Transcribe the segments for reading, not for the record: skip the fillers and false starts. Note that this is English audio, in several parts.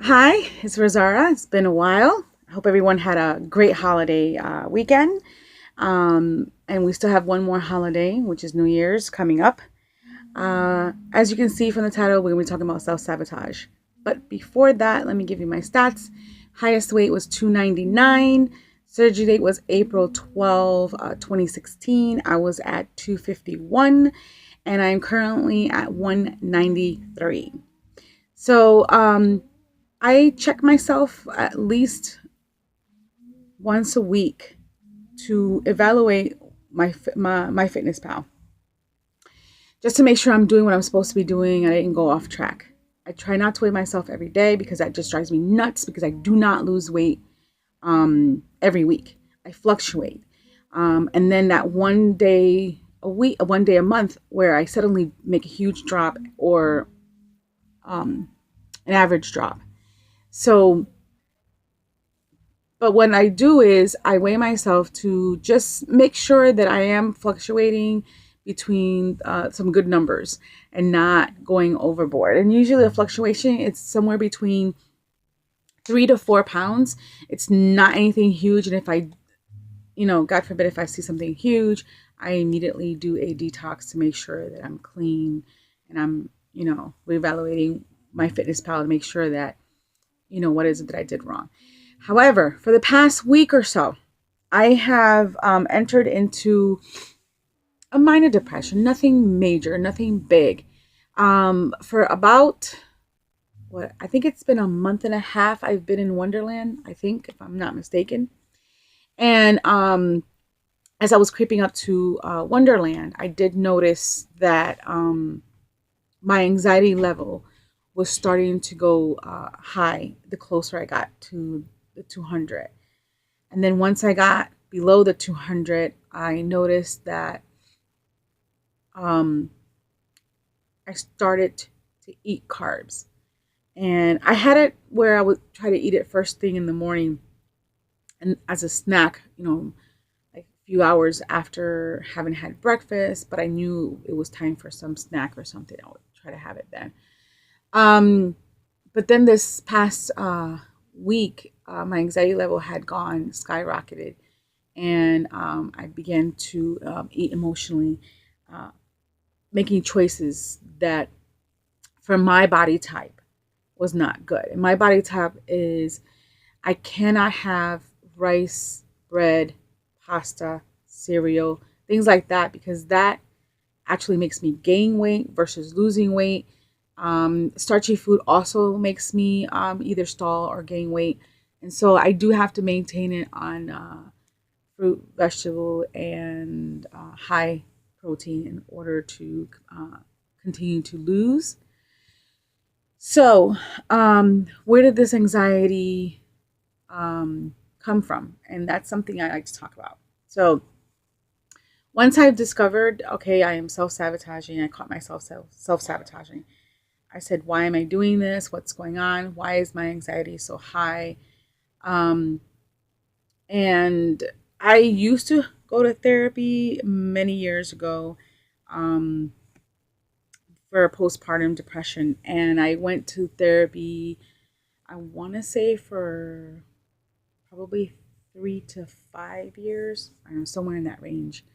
Hi, it's Rosara. It's been a while. I hope everyone had a great holiday weekend. And we still have one more holiday, which is New Year's, coming up. As you can see from the title, we're going to be talking about self sabotage. But before that, let me give you my stats. Highest weight was 299. Surgery date was April 12, 2016. I was at 251, and I'm currently at 193. So, I check myself at least once a week to evaluate my fitness pal, just to make sure I'm doing what I'm supposed to be doing and I didn't go off track. I try not to weigh myself every day because that just drives me nuts because I do not lose weight every week. I fluctuate. And then that one day a week, one day a month where I suddenly make a huge drop or an average drop. So but what I do is I weigh myself to just make sure that I am fluctuating between some good numbers and not going overboard. And usually a fluctuation, it's somewhere between 3 to 4 pounds. It's not anything huge. And if I, God forbid, if I see something huge, I immediately do a detox to make sure that I'm clean and I'm, reevaluating my fitness pal to make sure that, what is it that I did wrong. However, for the past week or so, I have entered into a minor depression, nothing major, nothing big. For about, what, I think it's been a month and a half, I've been in Wonderland, I think, if I'm not mistaken. And as I was creeping up to Wonderland, I did notice that my anxiety level was starting to go high the closer I got to the 200. And then once I got below the 200, I noticed that um, I started to eat carbs. And I had it where I would try to eat it first thing in the morning and as a snack, like a few hours after having had breakfast, but I knew it was time for some snack or something. I would try to have it then. Um, but then this past week, my anxiety level had gone skyrocketed, and I began to eat emotionally, uh, making choices that, for my body type, was not good. And my body type is I cannot have rice, bread, pasta, cereal, things like that, because that actually makes me gain weight versus losing weight. Starchy food also makes me either stall or gain weight. And so I do have to maintain it on fruit, vegetable, and high protein in order to continue to lose. So, where did this anxiety come from? And that's something I like to talk about. So, once I've discovered, okay, I am self sabotaging, I caught myself self sabotaging. I said, why am I doing this? What's going on? Why is my anxiety so high? Um, and I used to go to therapy many years ago um, for postpartum depression. And I went to therapy, I want to say, for probably 3 to 5 years. I don't know, somewhere in that range.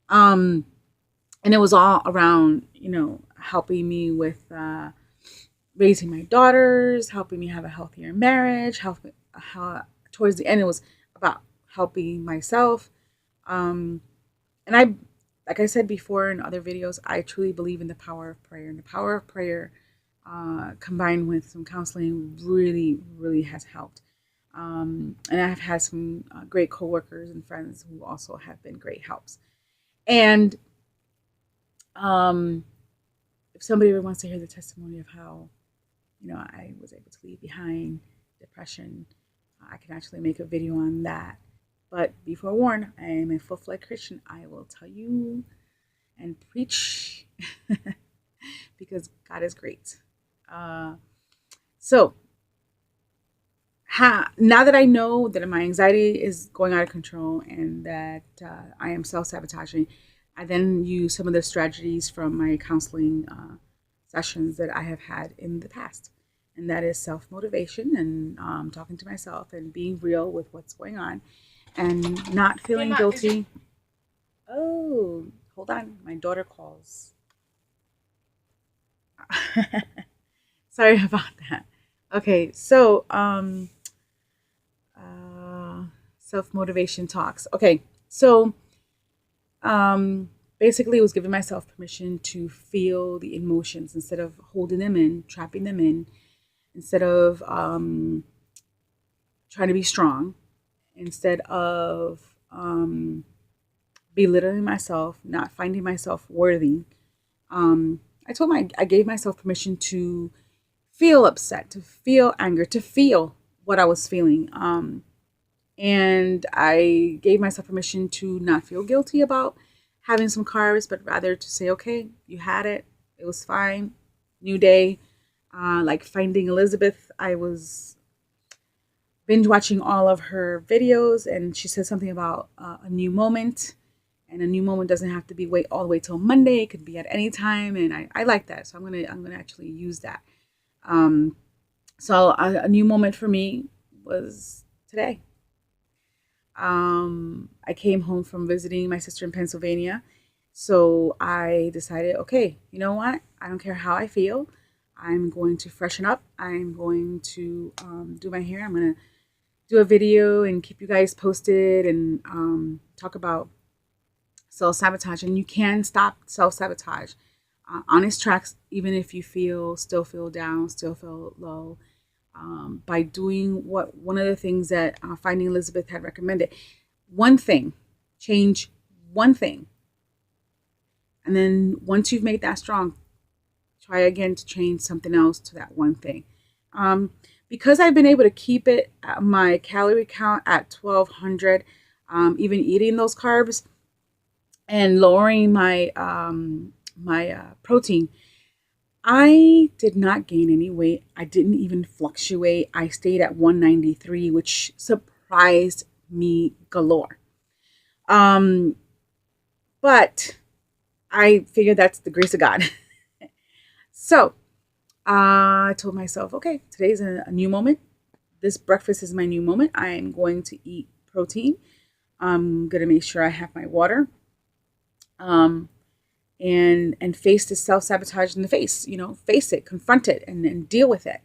Um, and it was all around, helping me with raising my daughters, helping me have a healthier marriage, how towards the end it was about helping myself. Um, and I, like I said before in other videos, I truly believe in the power of prayer. And the power of prayer, combined with some counseling, really, really has helped. And I've had some great coworkers and friends who also have been great helps. And um, if somebody ever wants to hear the testimony of how, I was able to leave behind depression, I can actually make a video on that. But be forewarned, I am a full-fledged Christian. I will tell you and preach because God is great. Uh, so, now that I know that my anxiety is going out of control and that I am self sabotaging, I then use some of the strategies from my counseling sessions that I have had in the past. and that is self motivation and talking to myself and being real with what's going on and not feeling guilty. Oh, hold on, my daughter calls. Sorry about that. Okay, so self motivation talks. Okay, so um, basically, it was giving myself permission to feel the emotions instead of holding them in, trapping them in, instead of trying to be strong, instead of belittling myself, not finding myself worthy. I gave myself permission to feel upset, to feel anger, to feel what I was feeling. And I gave myself permission to not feel guilty about having some carbs, but rather to say, okay, you had it. It was fine. New day. Like Finding Elizabeth, I was binge watching all of her videos, and she said something about a new moment. And a new moment doesn't have to be wait all the way till Monday. It could be at any time, and I like that. So I'm gonna actually use that. Um, so a new moment for me was today. I came home from visiting my sister in Pennsylvania. So I decided, okay, you know what? I don't care how I feel. I'm going to freshen up. I'm going to do my hair. I'm going to do a video and keep you guys posted and talk about self sabotage. And you can stop self sabotage. Honest tracks, even if you still feel down, still feel low, by doing what one of the things that Finding Elizabeth had recommended. One thing, change one thing. And then once you've made that strong, try again to change something else to that one thing. Um, because I've been able to keep my calorie count at 1200, even eating those carbs and lowering my protein, I did not gain any weight. I didn't even fluctuate. I stayed at 193, which surprised me galore. Um, but I figured that's the grace of God. So I told myself, okay, today's a new moment. This breakfast is my new moment. I am going to eat protein. I'm going to make sure I have my water. Um, and face this self sabotage in the face. Face it, confront it, and deal with it.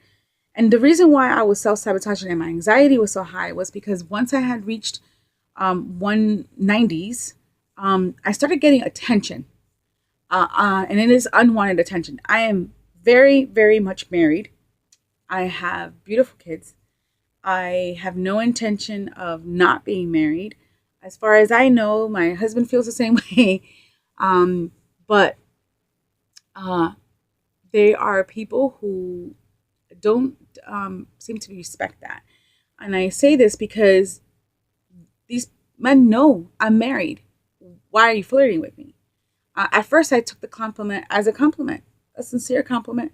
And the reason why I was self sabotaging and my anxiety was so high was because once I had reached 190s, I started getting attention, and it is unwanted attention. I am very, very much married. I have beautiful kids. I have no intention of not being married. As far as I know, my husband feels the same way. But uh, they are people who don't seem to respect that. And I say this because these men know I'm married. Why are you flirting with me? At first, I took the compliment as a compliment, a sincere compliment.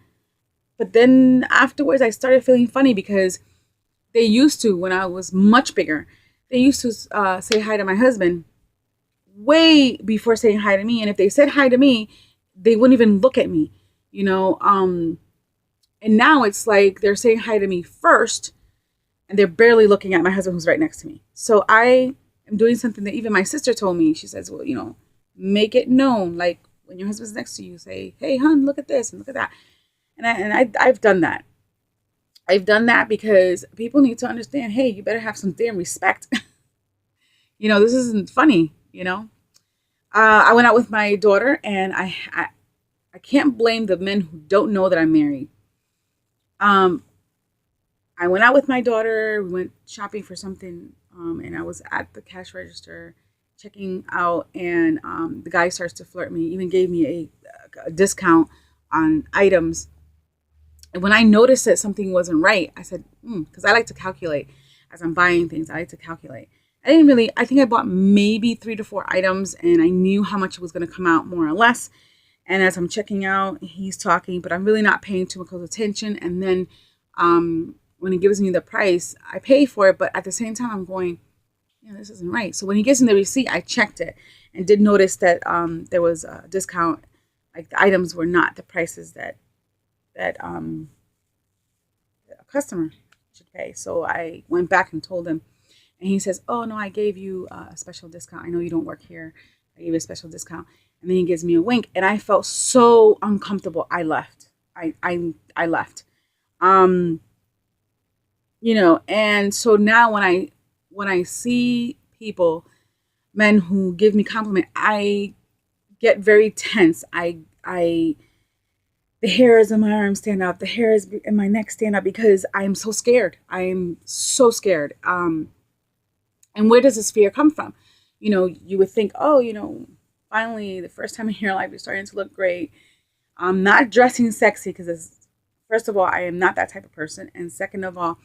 But then afterwards, I started feeling funny because they used to, when I was much bigger, they used to say hi to my husband way before saying hi to me. And if they said hi to me, they wouldn't even look at me, you know. And now it's like they're saying hi to me first and they're barely looking at my husband who's right next to me. So I am doing something that even my sister told me. She says, well, make it known. Like when your husband's next to you, say, hey, hon, look at this and look at that. I've done that. I've done that because people need to understand, hey, you better have some damn respect. This isn't funny, I went out with my daughter, and I can't blame the men who don't know that I'm married. Um, I went out with my daughter. We went shopping for something, and I was at the cash register checking out, and the guy starts to flirt me. Even gave me a discount on items. And when I noticed that something wasn't right, I said, because I like to calculate as I'm buying things. I like to calculate. I think I bought maybe 3 to 4 items, and I knew how much it was going to come out more or less. And as I'm checking out, he's talking, but I'm really not paying too much attention. And then when he gives me the price, I pay for it. But at the same time, I'm going, this isn't right. So when he gives me the receipt, I checked it and did notice that there was a discount. Like the items were not the prices that customer should pay. So I went back and told him, and he says, "Oh no, I gave you a special discount. I know you don't work here. I gave you a special discount." And then he gives me a wink, and I felt so uncomfortable. I left. I left. Um, and so now when I see people, men who give me compliment, I get very tense. I the hairs in my arms stand up, the hairs in my neck stand up because I'm so scared. I'm so scared. And where does this fear come from? You would think, oh, finally, the first time in your life, you're starting to look great. I'm not dressing sexy because, first of all, I am not that type of person, and second of all,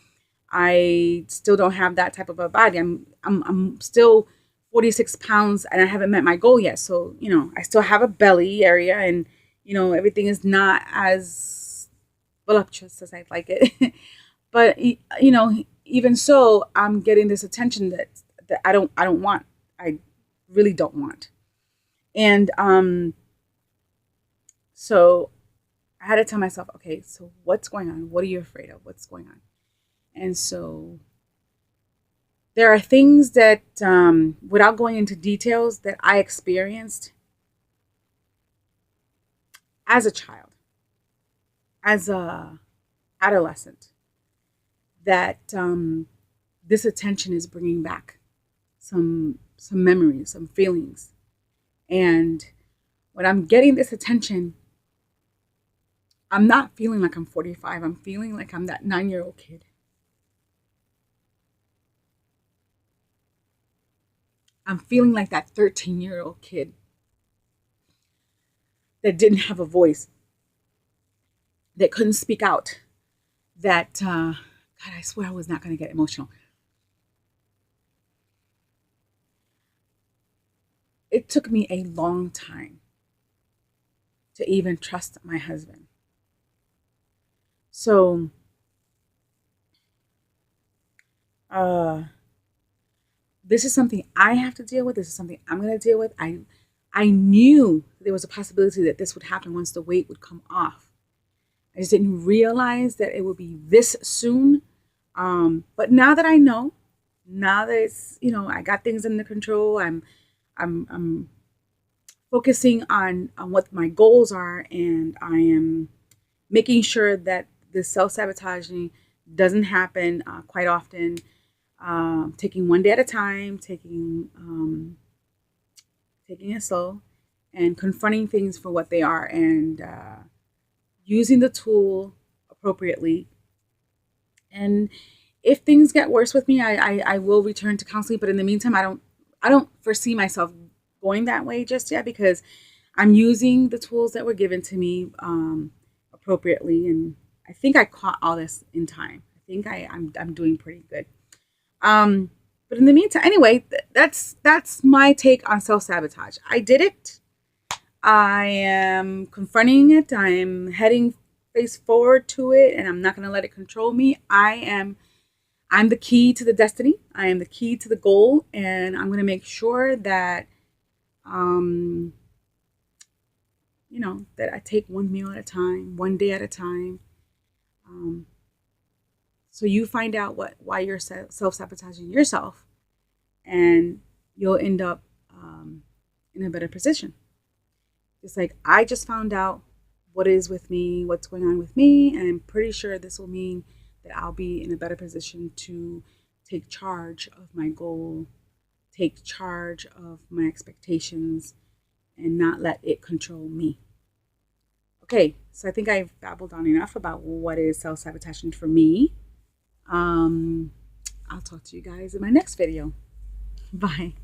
I still don't have that type of a body. I'm still 46 pounds, and I haven't met my goal yet. So I still have a belly area, and everything is not as voluptuous as I'd like it. But even so, I'm getting this attention that I don't want. I really don't want. And so I had to tell myself, okay, so what's going on? What are you afraid of? What's going on? And so there are things that, without going into details, that I experienced as a child, as a adolescent, that this attention is bringing back some memories, some feelings. And when I'm getting this attention, I'm not feeling like I'm 45. I'm feeling like I'm that 9-year-old kid. I'm feeling like that 13-year-old kid that didn't have a voice, that couldn't speak out, that, God, I swear I was not going to get emotional. It took me a long time to even trust my husband. So, this is something I have to deal with. This is something I'm going to deal with. I knew there was a possibility that this would happen once the weight would come off. I just didn't realize that it would be this soon. But now that I know, now that it's, I got things under control, I'm focusing on what my goals are, and I am making sure that the self-sabotaging doesn't happen quite often. Taking one day at a time, taking it slow, and confronting things for what they are, and using the tool appropriately. And if things get worse with me, I will return to counseling. But in the meantime, I don't foresee myself going that way just yet, because I'm using the tools that were given to me appropriately, and I think I caught all this in time. I think I'm doing pretty good. Um, but in the meantime, anyway, that's my take on self-sabotage. I did it. I am confronting it. I'm heading face forward to it, and I'm not going to let it control me. I'm the key to the destiny. I am the key to the goal, and I'm going to make sure that um that I take one meal at a time, one day at a time. Um, so you find out why you're self-sabotaging yourself, and you'll end up in a better position. It's like, I just found out what is with me, what's going on with me, and I'm pretty sure this will mean that I'll be in a better position to take charge of my goal, take charge of my expectations, and not let it control me. Okay, so I think I've babbled on enough about what is self-sabotaging for me. I'll talk to you guys in my next video. Bye.